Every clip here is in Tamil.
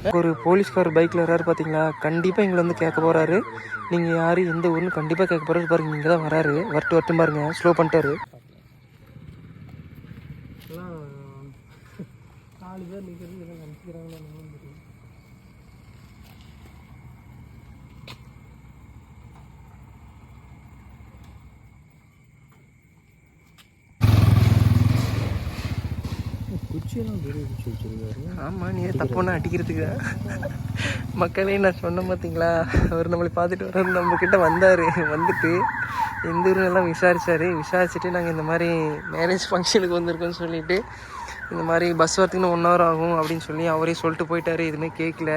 ஒரு போலீஸ்கார் பைக்கில் வராரு பார்த்தீங்களா, கண்டிப்பாக எங்களை வந்து கேட்க போகிறாரு. நீங்கள் யார் எந்த ஊர்னு கண்டிப்பாக கேட்க போகிறாரு. பாருங்க இங்கே தான் வராரு. வரட்டும் பாருங்க, ஸ்லோ பண்ணிட்டாரு. 4 பேர் நிற்கிறது நினச்சிக்கிறாங்களா? ஆமாம், நீ தப்புன்னா அடிக்கிறதுக்கு மக்களே நான் சொன்னேன் பார்த்தீங்களா, அவர் நம்மளை பார்த்துட்டு வர நம்மக்கிட்ட வந்தார். வந்துட்டு எந்த ஊருன்னெல்லாம் விசாரிச்சுட்டு நாங்கள் இந்த மாதிரி மேரேஜ் ஃபங்க்ஷனுக்கு வந்திருக்கோன்னு சொல்லிவிட்டு, இந்த மாதிரி பஸ் வரத்துக்குன்னு 1 hour ஆகும் அப்படின்னு சொல்லி அவரே சொல்லிட்டு போயிட்டார். எதுவுமே கேட்கல.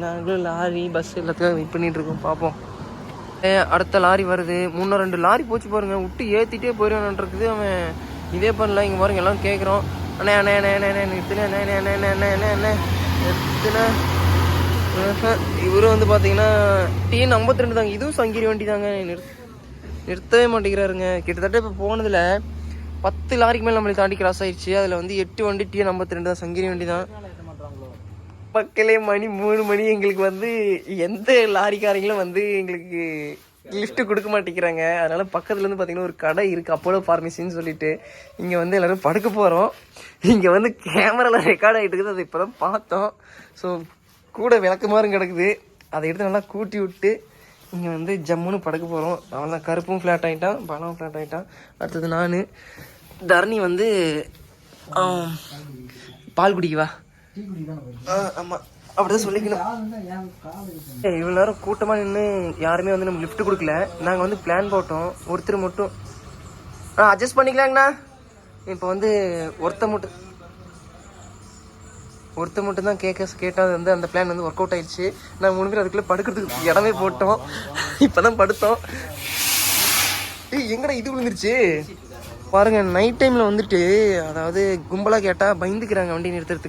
நாங்களும் லாரி பஸ் எல்லாத்துக்கும் வெயிட் பண்ணிகிட்ருக்கோம். பார்ப்போம். அடுத்த லாரி வருது. 2 லாரி போச்சு பாருங்கள். விட்டு ஏற்றிட்டே போயிடுவான்ன்றது. அவன் இதே பண்ணல. இங்கே பாருங்க எல்லாம் கேட்குறோம். அண்ணே அண்ணே அண்ணே அண்ணே அண்ணே நிறுத்துனே அண்ணே அண்ணே அண்ணே அண்ணே அண்ணே அண்ணே அண்ணே நிறுத்துனா. இவரும் வந்து பார்த்தீங்கன்னா TN 52 தாங்க. இதுவும் சங்கிரி வண்டி தாங்க. நிறுத்தவே மாட்டேங்கிறாருங்க. கிட்டத்தட்ட இப்போ போனதில் 10 லாரிக்கு மேலே நம்மளை தாண்டி கிராஸ் ஆயிடுச்சு. அதில் வந்து 8 வண்டி TN 52 தான், சங்கிரி வண்டி தான். மக்களே மணி 3 மணி. எங்களுக்கு வந்து எந்த லாரிக்காரங்களும் வந்து எங்களுக்கு லிஃப்ட் கொடுக்க மாட்டேங்கிறாங்க. அதனால பக்கத்துல இருந்து பார்த்தீங்கன்னா ஒரு கடை இருக்குது, அப்போலோ ஃபார்மசின்னு சொல்லிட்டு. இங்கே வந்து எல்லோரும் படுக்க போகிறோம். இங்கே வந்து கேமராவில் ரெக்கார்ட் ஆகிட்டு இருக்குது. அதை இப்போ தான் பார்த்தோம். ஸோ கூட விளக்குமாறும் கிடக்குது. அதை எடுத்து நல்லா கூட்டி விட்டு இங்கே வந்து ஜம்முன்னு படுக்க போகிறோம். அவன் தான் கருப்பும் ஃப்ளாட் ஆகிட்டான், பழமும் ஃப்ளாட் ஆகிட்டான். அடுத்தது நான் தரணி வந்து பால் குடிக்கவா? ஆமாம், அப்படிதான் சொல்லிக்கணும். இவ்வளோ நேரம் கூட்டமாக நின்று யாருமே வந்து நம்ம லிஃப்ட் கொடுக்கல. நாங்கள் வந்து பிளான் போட்டோம். ஒருத்தர் மட்டும் அட்ஜஸ்ட் பண்ணிக்கலாங்கண்ணா. இப்போ வந்து ஒருத்த மட்டும் தான் கேட்டால் வந்து அந்த பிளான் வந்து ஒர்க் அவுட் ஆயிடுச்சு. நாங்கள் 3 பேர் அதுக்குள்ளே படுக்கிறதுக்கு இடமே போட்டோம். இப்போ தான் படுத்தோம். எங்கடா இது விழுந்துருச்சு பாருங்க. நைட் டைமில் வந்துட்டு, அதாவது கும்பலாக கேட்டால் பயந்துக்கிறாங்க வண்டி நிறுத்துறதுக்கு.